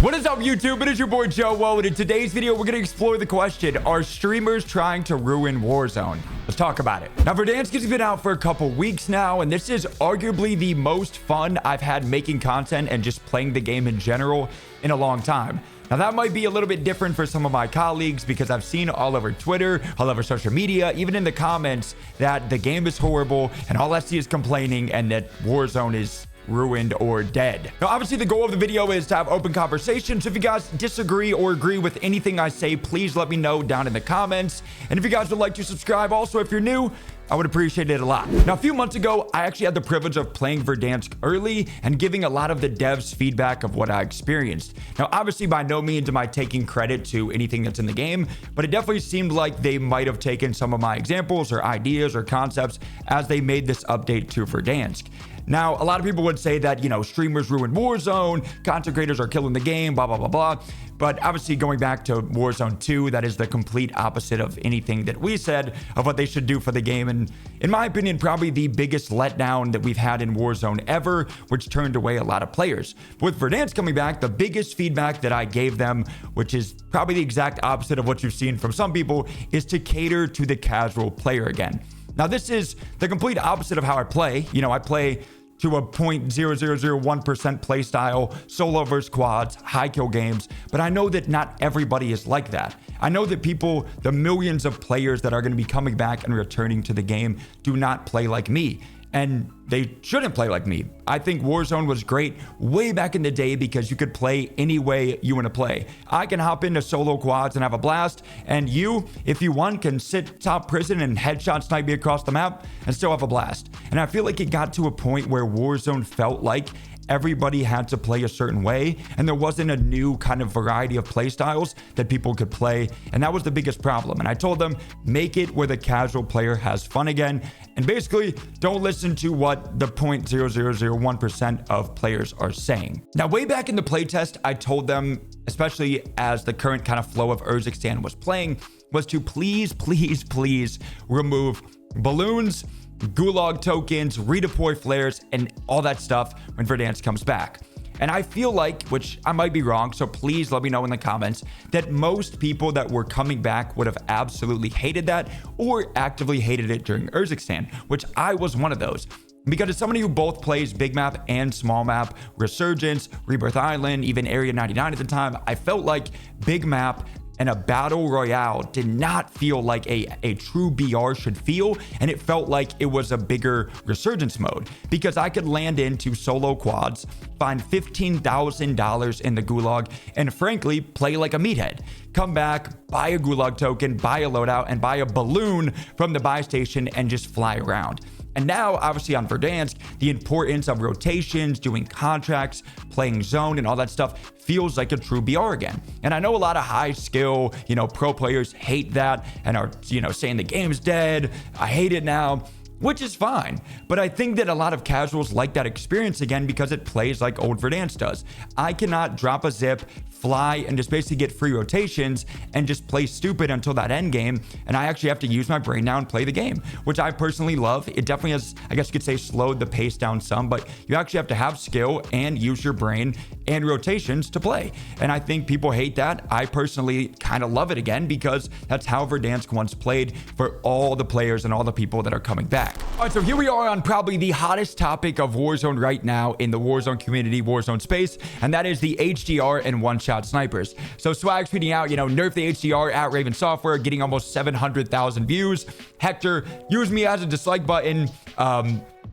What is up, YouTube? It is your boy JoeWo, and in today's video, we're going to explore the question, are streamers trying to ruin Warzone? Let's talk about it. Now, Verdansk has been out for a couple weeks now, and this is arguably the most fun I've had making content and just playing the game in general in a long time. Now, that might be a little bit different for some of my colleagues because I've seen all over Twitter, all over social media, even in the comments, that the game is horrible and all I see is complaining and that Warzone is ruined or dead. Now, obviously, the goal of the video is to have open conversations. If you guys disagree or agree with anything I say, please let me know down in the comments. And if you guys would like to subscribe, also, if you're new, I would appreciate it a lot. Now, a few months ago, I actually had the privilege of playing Verdansk early and giving a lot of the devs feedback of what I experienced. Now, obviously, by no means am I taking credit to anything that's in the game, but it definitely seemed like they might have taken some of my examples or ideas or concepts as they made this update to Verdansk. Now, a lot of people would say that, streamers ruin Warzone, content creators are killing the game, blah, blah, blah, blah. But obviously, going back to Warzone 2, that is the complete opposite of anything that we said of what they should do for the game. And in my opinion, probably the biggest letdown that we've had in Warzone ever, which turned away a lot of players. But with Verdansk coming back, the biggest feedback that I gave them, which is probably the exact opposite of what you've seen from some people, is to cater to the casual player again. Now, this is the complete opposite of how I play. I play to a 0.0001% play style, solo versus quads, high kill games, but I know that not everybody is like that. I know that people, the millions of players that are going to be coming back and returning to the game, do not play like me. And they shouldn't play like me. I think Warzone was great way back in the day because you could play any way you want to play. I can hop into solo quads and have a blast, and you, if you want, can sit top prison and headshot snipe me across the map and still have a blast. And I feel like it got to a point where Warzone felt like everybody had to play a certain way, and there wasn't a new kind of variety of play styles that people could play, and that was the biggest problem. And I told them, make it where the casual player has fun again, and basically don't listen to what the 0.0001% of players are saying. Now, way back in the playtest, I told them, especially as the current kind of flow of Urzikstan was playing, was to please remove balloons, gulag tokens, redeploy flares, and all that stuff when Verdansk comes back. And I feel like, which I might be wrong, so please let me know in the comments, that most people that were coming back would have absolutely hated that or actively hated it during Urzikstan, which I was one of those. Because as somebody who both plays big map and small map, Resurgence, Rebirth Island, even Area 99 at the time, I felt like big map and a battle royale did not feel like a true BR should feel, and it felt like it was a bigger Resurgence mode because I could land into solo quads, find $15,000 in the gulag, and frankly play like a meathead. Come back, buy a gulag token, buy a loadout, and buy a balloon from the buy station and just fly around. And now, obviously on Verdansk, the importance of rotations, doing contracts, playing zone, and all that stuff feels like a true BR again. And I know a lot of high skill, pro players hate that and are, saying the game's dead. I hate it now, which is fine. But I think that a lot of casuals like that experience again because it plays like old Verdansk does. I cannot drop a zip, fly, and just basically get free rotations and just play stupid until that end game. And I actually have to use my brain now and play the game, which I personally love. It definitely has, I guess you could say, slowed the pace down some, but you actually have to have skill and use your brain and rotations to play. And I think people hate that. I personally kind of love it again because that's how Verdansk once played for all the players and all the people that are coming back. All right, so here we are on probably the hottest topic of Warzone right now in the Warzone community, Warzone space, and that is the HDR and one-shot snipers. So Swag tweeting out, nerf the HDR at Raven Software, getting almost 700,000 views. Hector, use me as a dislike button.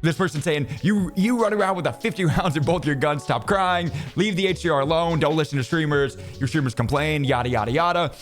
This person saying, you run around with a 50 rounds in both your guns, stop crying, leave the HDR alone, don't listen to streamers, your streamers complain, yada, yada, yada.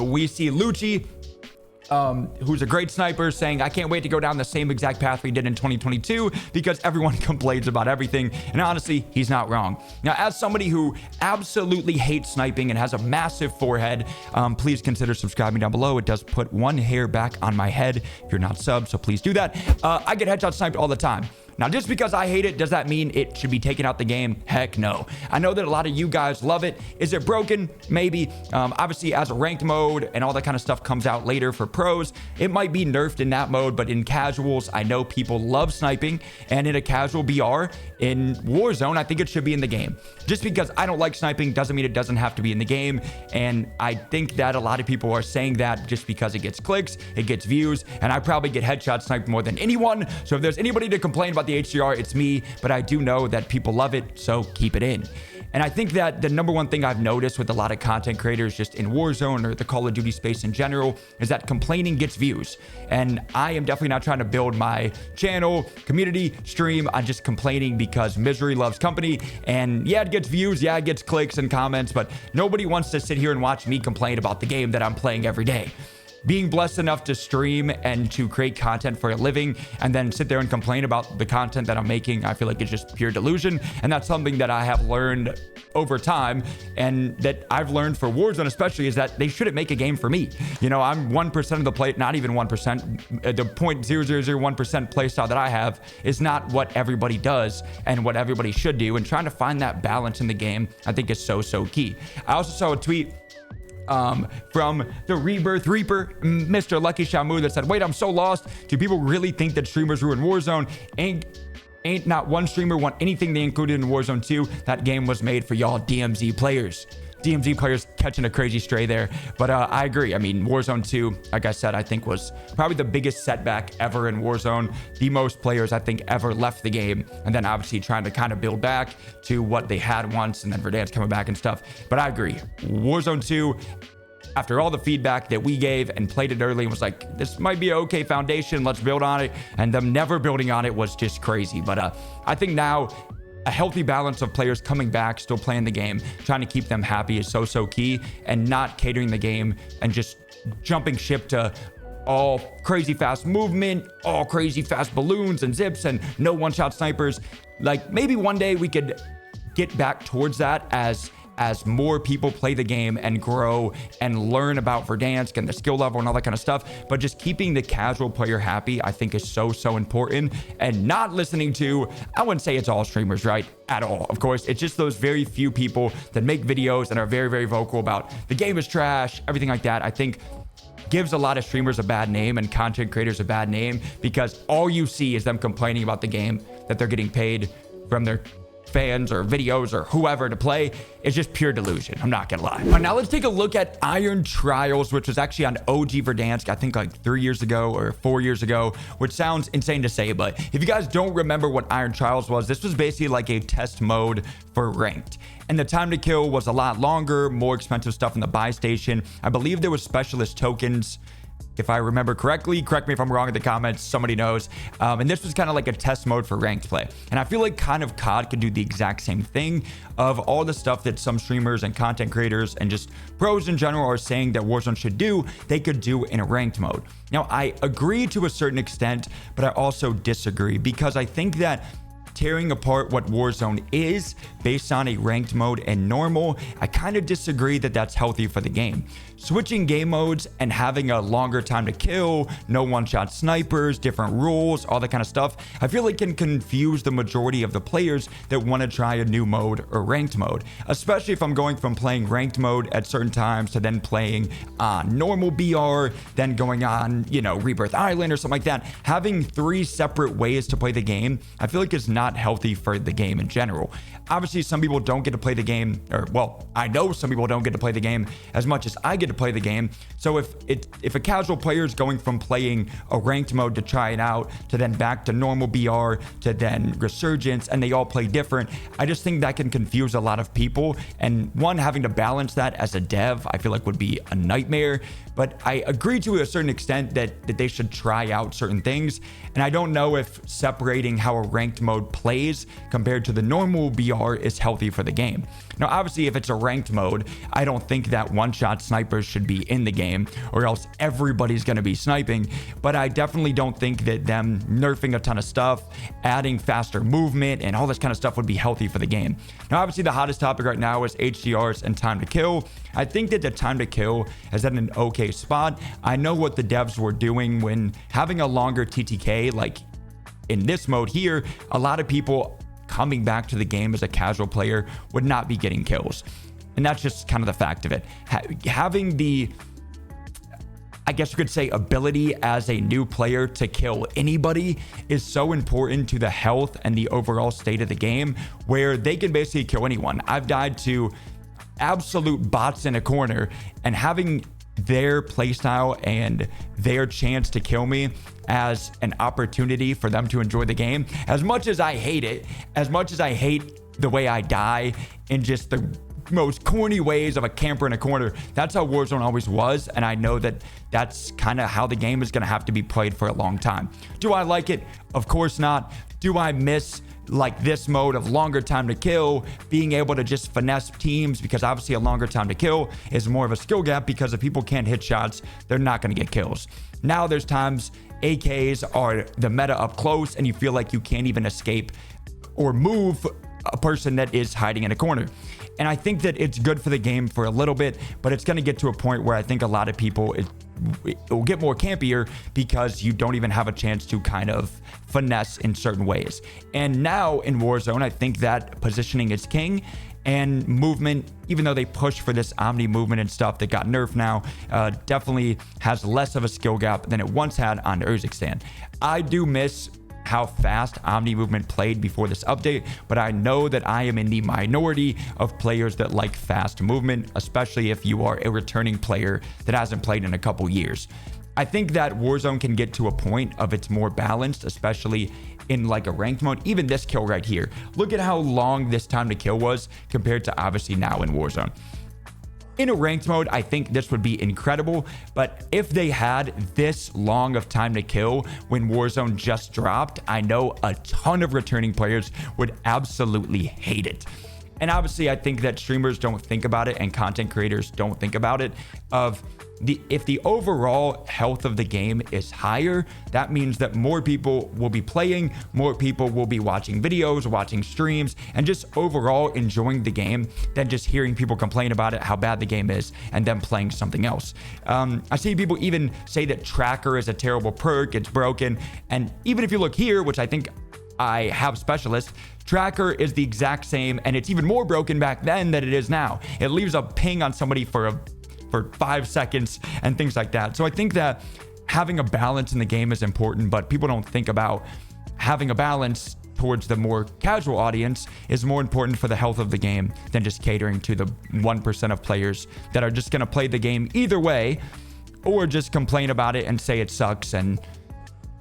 We see Lucci, who's a great sniper, saying, I can't wait to go down the same exact path we did in 2022 because everyone complains about everything. And honestly, he's not wrong. Now, as somebody who absolutely hates sniping and has a massive forehead, please consider subscribing down below. It does put one hair back on my head if you're not subbed, so please do that. I get headshot sniped all the time. Now, just because I hate it, does that mean it should be taken out the game? Heck no. I know that a lot of you guys love it. Is it broken? Maybe. Obviously, as a ranked mode and all that kind of stuff comes out later for pros, it might be nerfed in that mode, but in casuals, I know people love sniping, and in a casual BR, in Warzone, I think it should be in the game. Just because I don't like sniping doesn't mean it doesn't have to be in the game, and I think that a lot of people are saying that just because it gets clicks, it gets views, and I probably get headshot sniped more than anyone, so if there's anybody to complain about the HDR, it's me, but I do know that people love it, so keep it in. And I think that the number one thing I've noticed with a lot of content creators just in Warzone or the Call of Duty space in general is that complaining gets views. And I am definitely not trying to build my channel, community, stream on just complaining because misery loves company. And yeah, it gets views, yeah, it gets clicks and comments, but nobody wants to sit here and watch me complain about the game that I'm playing every day. Being blessed enough to stream and to create content for a living and then sit there and complain about the content that I'm making, I feel like it's just pure delusion. And that's something that I have learned over time, and that I've learned for Warzone especially, is that they shouldn't make a game for me. You know, I'm 1% of the play, not even 1%. The 0.0001% play style that I have is not what everybody does and what everybody should do. And trying to find that balance in the game, I think is so key. I also saw a tweet from the Rebirth Reaper, Mr. Lucky Shamu, that said, wait, I'm so lost. Do people really think that streamers ruin Warzone? Ain't not one streamer want anything they included in Warzone 2. That game was made for y'all DMZ players. DMZ players catching a crazy stray there. But I agree. I mean, Warzone 2, like I said, I think was probably the biggest setback ever in Warzone. The most players, I think, ever left the game. And then obviously trying to kind of build back to what they had once, and then Verdansk coming back and stuff. But I agree. Warzone 2, after all the feedback that we gave and played it early and was like, this might be an okay foundation, let's build on it. And them never building on it was just crazy. But I think now a healthy balance of players coming back, still playing the game, trying to keep them happy is so key, and not catering the game and just jumping ship to all crazy fast movement, all crazy fast balloons and zips and no one-shot snipers. Like, maybe one day we could get back towards that as more people play the game and grow and learn about Verdansk and the skill level and all that kind of stuff. But just keeping the casual player happy, I think, is so important. And not listening to, I wouldn't say it's all streamers, right? At all. Of course, it's just those very few people that make videos and are very vocal about the game is trash, everything like that. I think gives a lot of streamers a bad name and content creators a bad name, because all you see is them complaining about the game that they're getting paid from their fans or videos or whoever to play. Is just pure delusion. I'm not gonna lie. All right, now let's take a look at Iron Trials, which was actually on OG Verdansk, I think like 3 years ago or 4 years ago, which sounds insane to say, but if you guys don't remember what Iron Trials was, this was basically like a test mode for ranked. And the time to kill was a lot longer, more expensive stuff in the buy station. I believe there was specialist tokens, if I remember correctly. Correct me if I'm wrong in the comments, somebody knows. And this was kind of like a test mode for ranked play. And I feel like kind of COD could do the exact same thing. Of all the stuff that some streamers and content creators and just pros in general are saying that Warzone should do, they could do in a ranked mode. Now, I agree to a certain extent, but I also disagree, because I think that tearing apart what Warzone is based on a ranked mode and normal, I kind of disagree that that's healthy for the game. Switching game modes and having a longer time to kill, no one-shot snipers, different rules, all that kind of stuff, I feel like can confuse the majority of the players that want to try a new mode or ranked mode, especially if I'm going from playing ranked mode at certain times to then playing on normal BR, then going on, you know, Rebirth Island or something like that. Having 3 separate ways to play the game, I feel like is not healthy for the game in general. Obviously, some people don't get to play the game, or well, I know some people don't get to play the game as much as I get to play the game. So if a casual player is going from playing a ranked mode to try it out, to then back to normal BR, to then Resurgence, and they all play different, I just think that can confuse a lot of people. And one, having to balance that as a dev, I feel like would be a nightmare. But I agree to a certain extent that they should try out certain things. And I don't know if separating how a ranked mode plays compared to the normal BR is healthy for the game. Now, obviously, if it's a ranked mode, I don't think that one-shot snipers should be in the game, or else everybody's going to be sniping. But I definitely don't think that them nerfing a ton of stuff, adding faster movement, and all this kind of stuff would be healthy for the game. Now, obviously, the hottest topic right now is HDRs and time to kill. I think that the time to kill is at an okay spot. I know what the devs were doing when having a longer TTK, like in this mode here, a lot of people coming back to the game as a casual player would not be getting kills. And that's just kind of the fact of it. Having the, I guess you could say, ability as a new player to kill anybody is so important to the health and the overall state of the game, where they can basically kill anyone. I've died to absolute bots in a corner, and having their playstyle and their chance to kill me as an opportunity for them to enjoy the game. As much as I hate it, as much as I hate the way I die in just the most corny ways of a camper in a corner, that's how Warzone always was, and I know that that's kind of how the game is going to have to be played for a long time. Do I like it? Of course not. Do I miss like this mode of longer time to kill, being able to just finesse teams? Because obviously a longer time to kill is more of a skill gap, because if people can't hit shots, they're not going to get kills. Now there's times AKs are the meta up close and you feel like you can't even escape or move a person that is hiding in a corner. And I think that it's good for the game for a little bit, but it's going to get to a point where I think a lot of people, it will get more campier because you don't even have a chance to kind of finesse in certain ways. And now in Warzone, I think that positioning is king, and movement, even though they push for this omni movement and stuff that got nerfed now, definitely has less of a skill gap than it once had on Urzikstan. I do miss how fast omni movement played before this update, but I know that I am in the minority of players that like fast movement, especially if you are a returning player that hasn't played in a couple years. I think that Warzone can get to a point of it's more balanced, especially in like a ranked mode. Even this kill right here, look at how long this time to kill was compared to obviously now in Warzone. In a ranked mode, I think this would be incredible, but if they had this long of time to kill when Warzone just dropped, I know a ton of returning players would absolutely hate it. And obviously, I think that streamers don't think about it and content creators don't think about it. If the overall health of the game is higher, that means that more people will be playing, more people will be watching videos, watching streams, and just overall enjoying the game than just hearing people complain about it, how bad the game is, and then playing something else. I see people even say that Tracker is a terrible perk, it's broken, and even if you look here, which I think I have specialists, Tracker is the exact same, and it's even more broken back then than it is now. It leaves a ping on somebody for 5 seconds and things like that. So I think that having a balance in the game is important, but people don't think about having a balance towards the more casual audience is more important for the health of the game than just catering to the 1% of players that are just going to play the game either way, or just complain about it and say it sucks and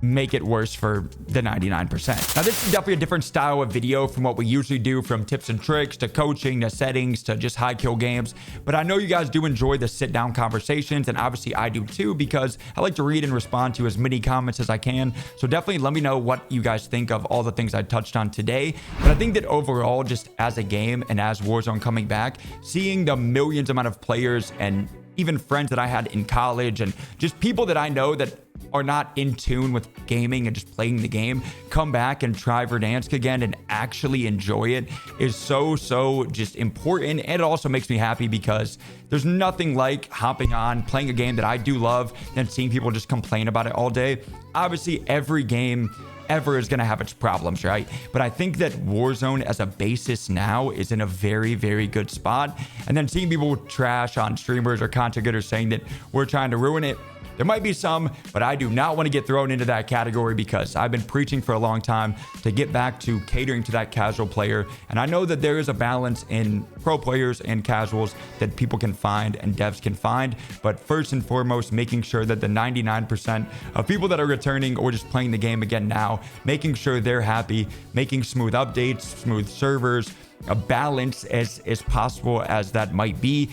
make it worse for the 99%. Now, this is definitely a different style of video from what we usually do, from tips and tricks to coaching to settings to just high kill games. But I know you guys do enjoy the sit down conversations, and obviously I do too, because I like to read and respond to as many comments as I can. So definitely let me know what you guys think of all the things I touched on today. But I think that overall, just as a game and as Warzone coming back, seeing the millions amount of players and even friends that I had in college and just people that I know that are not in tune with gaming and just playing the game come back and try Verdansk again and actually enjoy it is so just important. And it also makes me happy, because there's nothing like hopping on, playing a game that I do love, and seeing people just complain about it all day. Obviously, every game ever is going to have its problems, right? But I think that Warzone as a basis now is in a very good spot. And then seeing people trash on streamers or content creators saying that we're trying to ruin it, there might be some, but I do not want to get thrown into that category, because I've been preaching for a long time to get back to catering to that casual player. And I know that there is a balance in pro players and casuals that people can find and devs can find. But first and foremost, making sure that the 99% of people that are returning or just playing the game again now, making sure they're happy, making smooth updates, smooth servers, a balance as possible as that might be,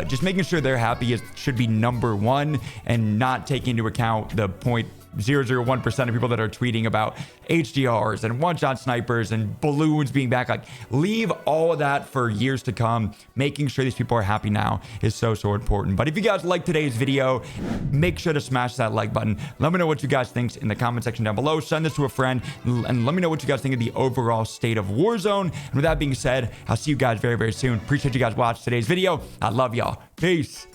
just making sure they're happy should be number one, and not taking into account the 0.001% of people that are tweeting about HDRs and one-shot snipers and balloons being back. Like, leave all of that for years to come. Making sure these people are happy now is so important. But if you guys like today's video, make sure to smash that like button. Let me know what you guys think in the comment section down below. Send this to a friend, and let me know what you guys think of the overall state of Warzone. And with that being said, I'll see you guys very soon. Appreciate you guys watching today's video. I love y'all. Peace.